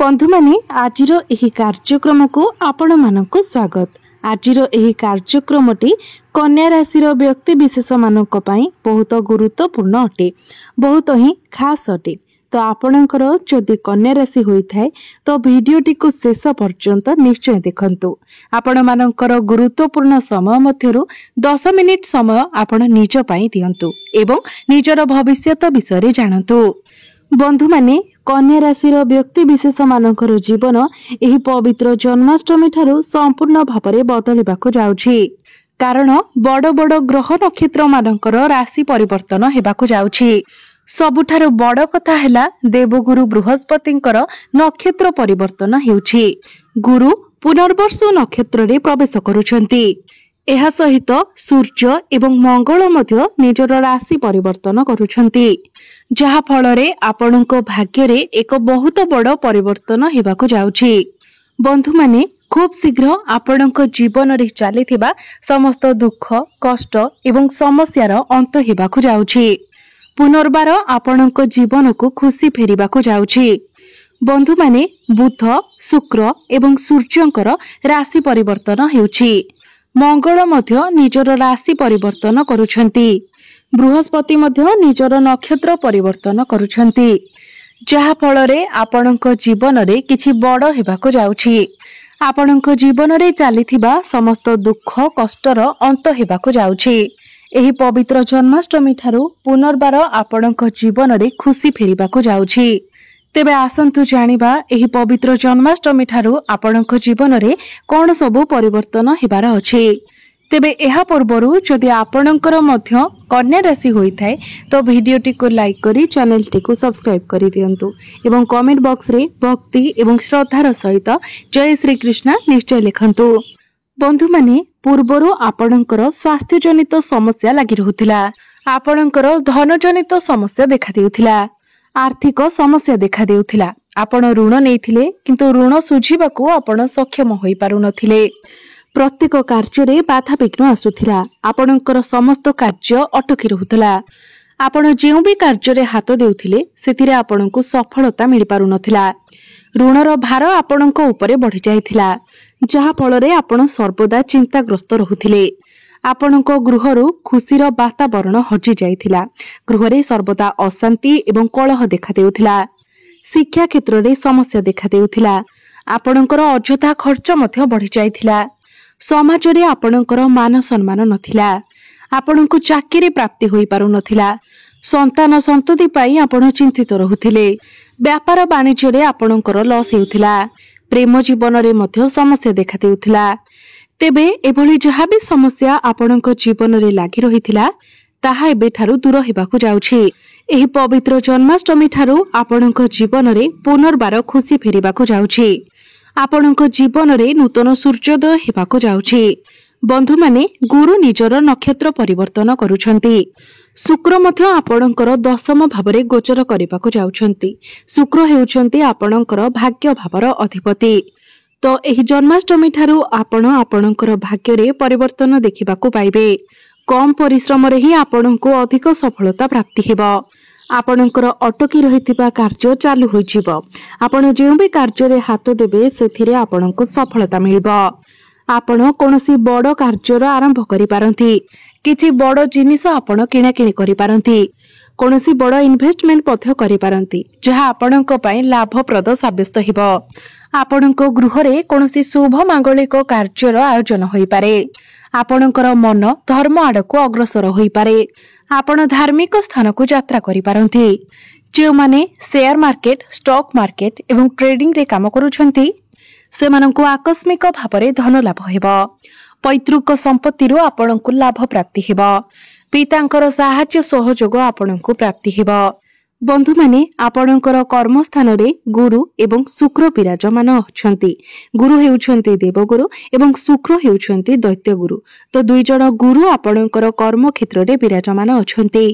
बंधु माने आजिर एही कार्यक्रम को आपण मानक स्वागत। आजिर एही कार्यक्रमटी कन्या राशि व्यक्ति विशेष मानक पई बहुत गुरुत्वपूर्ण अटे, बहुत ही खास अटे। तो आपणकर जदि कन्या राशि होई थाए तो भिडियोटी को शेष पर्यंत निश्चय देखंतु। आपण मानकर गुरुत्वपूर्ण समय मध्यरु 10 मिनिट समय आपण निज पई दियंतु एवं निजर भविष्यत विषय जानतु। बंधु माने कन्या राशि व्यक्ति विशेष मानकर जीवन एही पवित्र जन्माष्टमी ठारू संपूर्ण भावरे बदलिबाकु जाउछि। कारण बड़ बड़ ग्रह नक्षत्र मानकर राशि परिवर्तन हेबाकु जाउछि। सबुठारु बड़ कथा हैला देवगुरु बृहस्पतिंकर नक्षत्र परिवर्तन हेउछि। गुरु पुनर्वसु नक्षत्र रे प्रवेश करूछंती। एहा सहित सूर्य एवं मंगल मध्य निजर राशि परिवर्तन करूछंती, जहा फलरे आपणको भाग्य रे एक बहुत बड़ परिवर्तन हेबाकु जाउछि। बंधु माने खूब शीघ्र आपणको जीवन रे चलीथिबा समस्त दुख कष्ट एवं समस्यार अंत हेबाकु जाउछि। पुनर्बार आपणको जीवन को खुशी फेरिबाकु जाउछि। बंधु माने बुध शुक्र एवं सूर्यंकर राशि परिवर्तन हेउछि। मंगल मध्य निजर राशि परिवर्तन करूछंती। बृहस्पति मध्य निजर नक्षत्र परिवर्तन करूछंती, जहा फलरे आपणको जीवन रे किछि बड़ हेबाकु जाउछि। आपणको जीवन रे चलीथिबा समस्त दुख कष्टर अंत हेबाकु जाउछि। एही पवित्र जन्माष्टमी ठारू पुनर्बार आपणको जीवन रे खुशी फेरिबाकु जाउछि। तेबे आसंतु जानिबा एही पवित्र जन्माष्टमी ठारू आपणको जीवन रे कोन सबु परिवर्तन हेबार अछि। तेबे एहा पूर्वरु जदि आपणकर मध्य कन्या राशि होई थाए तो भिडियोटी को लाइक करी चैनल टी को सब्सक्राइब करी दियंतु एवं कमेंट बॉक्स रे भक्ति एवं श्रद्धार सहित जय श्री कृष्ण निश्चय लिखंतु। बंधु माने पूर्वरु आपणकर स्वास्थ्य जनित समस्या लागि रहुथिला, आपणकर धन जनित समस्या देखा देउथिला, आर्थिक समस्या देखा देउथिला। आपण ऋण नेइथिले किंतु ऋण सुझिबाकू आपण सक्षम होई पारु नथिले। प्रत्येक कार्य रे बाधा विघ्न आसुथिला, आपणकर समस्त कार्य अटकी रहुथिला। आपण जेउ भी कार्य रे हाथ देउथिले सेथिरे आपणकू सफलता मिलि पारु नथिला। ऋणर भार आपणको ऊपरे बढ़ी जाइथिला, जहा फलरे आपण सर्वदा चिंताग्रस्त रहुथिले। आपणको गृहरु खुशीर वातावरण हजि जाइथिला। गृहरे सर्वदा अशांति एवं कलह देखा देउथिला। शिक्षा क्षेत्र रे समस्या देखा देउथिला। आपणकर अजथा खर्च मध्य बढ़ी जाइथिला। समाज रे आपणकर मान सम्मान नथिला। आपणको चाकरी प्राप्ति होई पारु नथिला। संतान संतति पाई आपण चिंतित रहुथिले। व्यापार वाणिज्य रे आपणकर लॉस हेउथिला। प्रेम जीवन रे मध्य समस्या देखा देउथिला। तेबे एभली जहा भी समस्या आपणको जीवन रे लागि रहिथिला ताहा एबे ठारू दूर हेबाकु जाउछि। एही पवित्र जन्माष्टमी ठारू आपणको जीवन रे पुनर्बार खुशी फेरिबाकु जाउछि। आपणको जीवन रे नूतन सूर्योदय हेबाकु जाउछि। बंधु माने गुरु निजर नक्षत्र परिवर्तन करूछंती। शुक्र मध्य आपणकर दशम भावरे गोचर करिबाकु जाउछंती। शुक्र हेउछंती आपणकर भाग्य भावर अधिपति। तो एही जन्माष्टमी ठारू आपण आपणकर भाग्य रे परिवर्तन देखिबाकू पाइबे। कम परिश्रम रे ही आपणको अधिक सफलता प्राप्ति हेबो। आपणकर अटकी रहितिबा कार्य चालू होई जिवो। आपण जेउ भी कार्य रे हाथ देबे सेथिरे आपणको सफलता मिलिबो। आपण कोनोसी बड़ कार्यर आरंभ करि पारंती। किछि बड़ जिनिस आपण किना किनि करि पारंती। कोनोसी बड़ इन्वेस्टमेंट पथ्य करि पारंती, जहा आपणको पई लाभप्रद साब्यस्त हेबो। आपणको गृह रे कोनोसी शुभ मांगलिक कार्यर आयोजन होई पारे। आपणकर मन धर्म आडको अग्रसर होई पारे। आपण धार्मिक स्थान को यात्रा करि पारंती। जे माने शेयर मार्केट स्टॉक मार्केट एवं ट्रेडिंग रे काम करूछंती सेमानंकु आकस्मिक भावरे धन लाभ हेबो। पैतृक संपत्ति रो आपणकु लाभ प्राप्ति हेबो। पितांकर सहाय्य सहयोग आपणकु प्राप्ति हेबो। बंधु माने आपणकर कर्मस्थान रे गुरु एवं शुक्र विराजमान अछंती। गुरु हेउछंती देवगुरु एवं शुक्र हेउछंती दैत्य गुरु। तो दुई जण गुरु आपणकर कर्म क्षेत्र रे विराजमान अछंती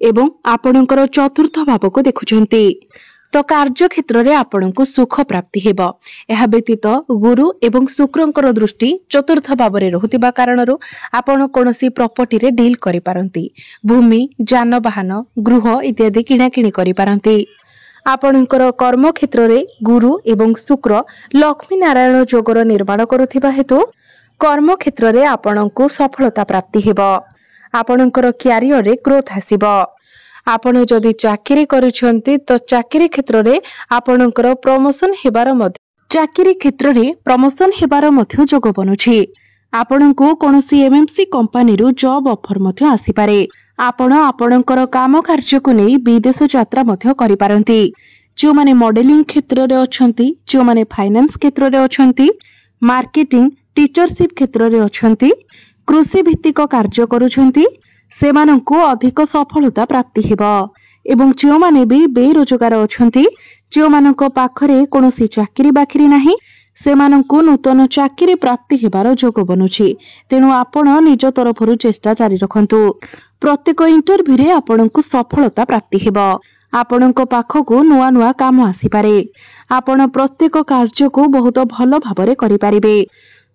एवं आपणकर चतुर्थ भाव को देखुछंती। तो कार्य क्षेत्र रे आपणको सुख प्राप्ति हेबो। एहा व्यतीत गुरु एवं शुक्रंकर दृष्टि चतुर्थ भावरे रहुतिबा कारणरो आपण कोनोसी प्रॉपर्टी रे डील करि पारंती। भूमि जानवाहन गृह इत्यादि किणा किणी करि पारंती। आपणकर कर्म क्षेत्र में गुरु एवं शुक्र लक्ष्मी नारायण जोगर निर्माण करुथिबा हेतु कर्म क्षेत्र में आपणको सफलता प्राप्ति हेबो। आपणकर क्यारियर रे ग्रोथ आसीबो। आपण जदि चाकरी करूछंती तो चाकरी क्षेत्र में आपणकर प्रमोशन हेबार मध्य चाकरी क्षेत्र में प्रमोशन हेबार मध्य जोग बनुछि। आपणको कोनोसी एमएमसी कंपनी रु जॉब ऑफर मध्य आसी पारे। आपण आपणकर काम कार्य को नहीं विदेश यात्रा मध्य करि पारंती। जो माने मॉडलिंग क्षेत्र रे अछंती, जो माने फाइनेंस क्षेत्र रे अछंती, मार्केटिंग टीचरशिप क्षेत्र रे अछंती, कृषि भित्तिक कार्य करूछंती, सेमानंकु अधिक सफलता प्राप्ति हेबो। एवं जो माने भी बेरोजगार अछंती, जो मानक पाखरे कोनोसी चाकरी बाकरी नाही, सेमानंकु नूतन चाकरी प्राप्ति हेबार जोग बनुछि। तेणु आपण निज तरफरु चेष्टा जारी रखंतु। प्रत्येक इंटरव्यू रे आपणंकु सफलता प्राप्ति हेबो। आपणंक पाखकु नुआ नुआ काम आसी पारे। आपण प्रत्येक कार्य को बहुत भलो भाबरे करि पारिबे।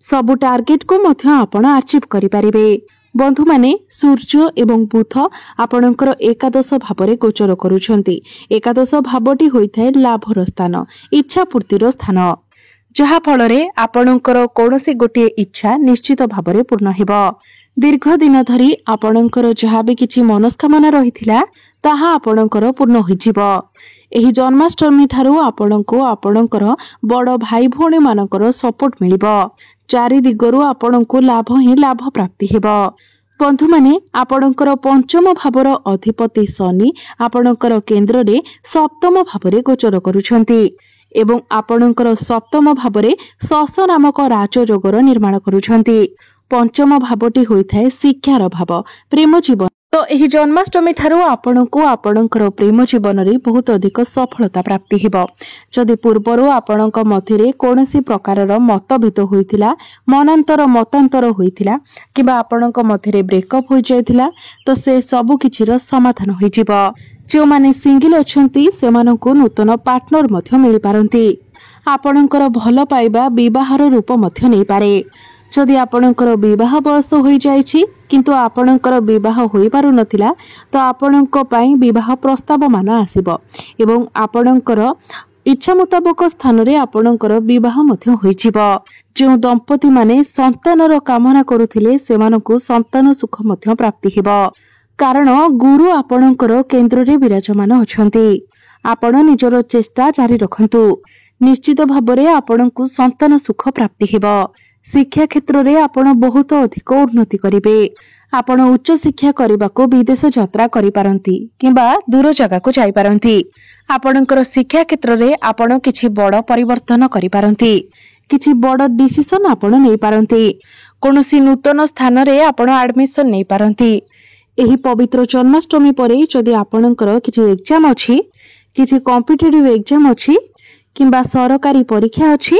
सबु टार्गेट को मध्य आपण अचीव करि पारिबे। बंधु माने सूर्य एवं बुध आपणकर एकादश भावरे गोचर करूछंती। एकादश भावटी होइथाय लाभर स्थान, इच्छा पूर्तिर स्थान, जहा फलरे आपणकर कोनोसी गोटे इच्छा निश्चित भावरे पूर्ण हेबो। दीर्घ दिन धरी आपणकर जहा भी किछि मनस्कामना रहिथिला ताहा आपणकर पूर्ण होइजिबो। एही जन्माष्टमी ठारू आपणको आपणकर बड़ भाई भौणी मानकर सपोर्ट मिलिबो। चारि दिगरु आपणको लाभ ही लाभ प्राप्ति हेबो। बंधु माने आपणकर पंचम भावर अधिपति शनि आपणकर केंद्र रे सप्तम भावरे गोचर करूछंती एवं आपणकर सप्तम भावरे शश नामक राजयोगर निर्माण करूछंती। पंचम भावटी होइथाय शिक्षार भाव, प्रेम जीवन। तो एही जन्माष्टमी ठारू आपणको आपणकर प्रेम जीवन रे बहुत अधिक सफलता प्राप्ति हेबो। जदि पूर्वरु आपणक मध्यरे कोनोसी प्रकारर मतभेद होइथिला, मनांतर मतांतर होइथिला किबा आपणक मध्यरे ब्रेकअप होई जायथिला तो से सब किछिर समाधान होई जिवो। जो माने सिंगल अछंती सेमानकु नूतन पार्टनर मध्य मिलि पारंती। आपणकर भल पाइबा विवाहर रूप मध्य नै पारे। जदि आपणकर विवाह बयस होई जायछि किंतु आपणकर विवाह होई पारु नथिला तो आपणक पई विवाह प्रस्ताव मान आसीबो एवं आपणकर इच्छा मुताबक स्थान रे आपणकर विवाह मध्य होई जिवो। जो दंपति माने संतानर कामना करुथिले सेमानकु संतान सुख मध्य प्राप्ति हेबो। कारण गुरु आपणकर केंद्र रे विराजमान अछंती। आपण निजर चेष्टा जारी रखंतु। निश्चित भाबरे आपणकु संतान सुख प्राप्ति हेबो। शिक्षा क्षेत्र रे आपण बहुत अधिक उन्नति करिवे। आपण उच्च शिक्षा करबाको विदेश यात्रा करि पारंती किबा दूर जगह को जाई पारंती। आपणकर शिक्षा क्षेत्र रे आपण किछि बड़ परिवर्तन करि पारंती। किछि बड़ डिसिजन आपण नै पारंती। कोनोसी नूतन स्थान रे आपण एडमिशन नै पारंती। एही पवित्र जन्माष्टमी परे जदि आपणकर किछि एग्जाम अछि, किछि कॉम्पिटिटिव एग्जाम अछि किबा सरकारी परीक्षा अछि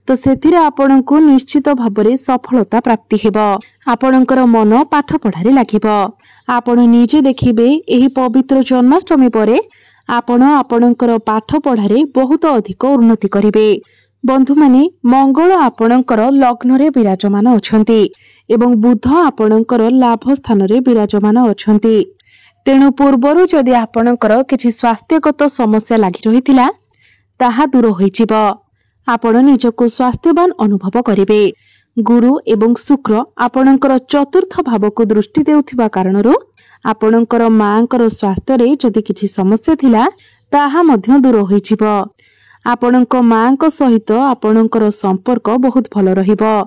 तो सेथिरे आपणको निश्चित भाबरे सफलता प्राप्ति हेबो। आपणकर मन पाठ पढ़ारे लागिबो। आपण निजे देखिबे एही पवित्र जन्माष्टमी परे आपण आपणकर पाठ पढ़ारे बहुत अधिक उन्नति करिवे। बंधु माने मंगल आपणकर लग्न रे विराजमान अछंती एवं बुध आपणकर लाभ स्थान रे विराजमान अछंती। तेणु पूर्वरु जदि आपणकर किछि स्वास्थ्यगत समस्या लागि रहितिला ताहा दूर होइजिबो। आपण निजको स्वास्थ्यवान अनुभव करिवे। गुरु एवं शुक्र आपणकर चतुर्थ भाव को दृष्टि देउथिबा कारणरो आपणकर मांकर स्वास्थ्य रे जदि किछि समस्या थिला ताहा मध्य दूर होइजिबो। आपणक मांक सहित आपणकर संपर्क बहुत भलो रहिबो।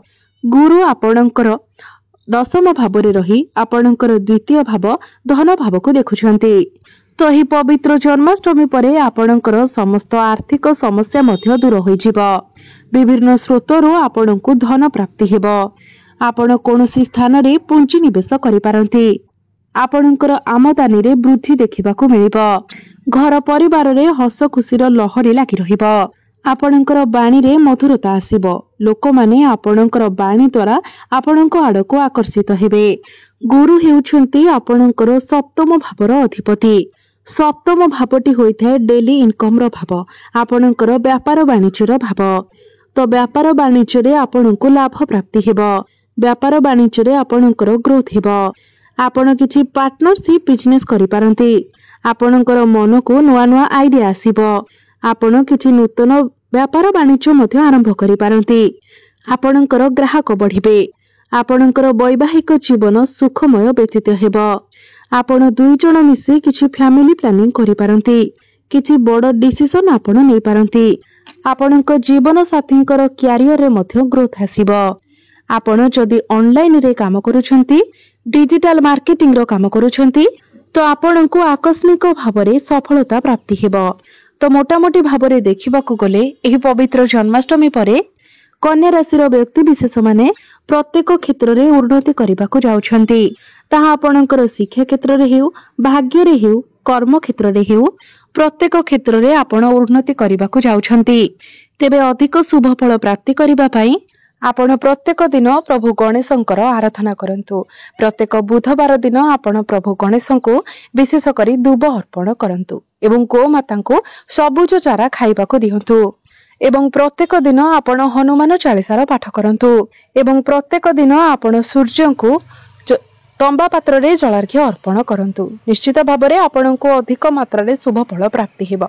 गुरु आपणकर दशम भाव रे रही आपणकर द्वितीय भाव धन भाव को देखुछंती। तो ही पवित्र जन्माष्टमी परे आपणकर समस्त आर्थिक समस्या मध्य दूर होइजिबो। विभिन्न स्रोतरु आपणको धन प्राप्ति हेबो। आपण कोनोसी स्थान रे पुंजी निवेश करि पारंती। आपणकर आमदानी रे वृद्धि देखिबाकू मिलिबो। घर परिवार रे हस खुशीर लहरी लागि रहिबो। आपणकर बाणी रे मधुरता आसीबो। लोक माने आपणकर बाणी द्वारा आपणको आडको आकर्षित हेबे। गुरु हेउछंती आपणकर सप्तम भावर अधिपति। सप्तम भावटी होइथाय डेली इनकम रो भाव, आपणकर व्यापार वाणिज्यर भाव। तो व्यापार वाणिज्य रे आपणको लाभ प्राप्ति हेबो। व्यापार वाणिज्य रे आपणकर ग्रोथ हेबो। आपण किछि पार्टनरशिप बिजनेस करि पारंती। आपणकर मन को नुआ नुआ आइडिया आसीबो। आपण किछि नूतन व्यापार वाणिज्य मध्य आरंभ करि पारंती। आपणकर ग्राहक बढ़िबे। आपणकर वैवाहिक जीवन सुखमय व्यतीत हेबो। आपण दुई जण मिसी किछि फैमिली प्लानिंग करि पारंती। किछि बड़ डिसिजन आपण नै पारंती। आपणक जीवन साथींकर क्यारियर रे मध्य ग्रोथ आसीबो। आपण जदि ऑनलाइन रे काम करूछंती, डिजिटल मार्केटिंग रो काम करूछंती, तो आपणको आकस्मिक भावरे सफलता प्राप्ति हेबो। तो मोटामोटी भावरे देखिबाकू गले एही पवित्र जन्माष्टमी परे कन्या राशि व्यक्ति विशेष माने प्रत्येक क्षेत्र में उन्नति करने जाउछंती। ताहा आपणकर शिक्षा क्षेत्र में हेउ, भाग्य रे हेउ, कर्म क्षेत्र में हेउ, प्रत्येक क्षेत्र में आपण उन्नति करने जाउछंती। तेबे अधिक शुभ फल प्राप्ति करबा पई आपण प्रत्येक दिन प्रभु गणेशंकर आराधना करंतु। प्रत्येक बुधवार दिन आपण प्रभु गणेश को विशेष करी दुब अर्पण करंतु एवं गोमाता को सबुज चारा खाइबाको दियंतु। एवं प्रत्येक दिन आपण हनुमान चालीसार पाठ करंतु। एवं प्रत्येक दिन आपण सूर्य को तंबा पात्र रे जलार्घ्य अर्पण करंतु। निश्चित भाव में आपण को अधिक मात्रा रे शुभ फल प्राप्ति हेबो।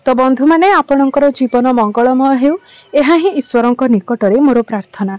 तो बंधु माने आपणकर जीवन मंगलमय हेउ, एहा ही ईश्वरंक निकटरे मोर प्रार्थना।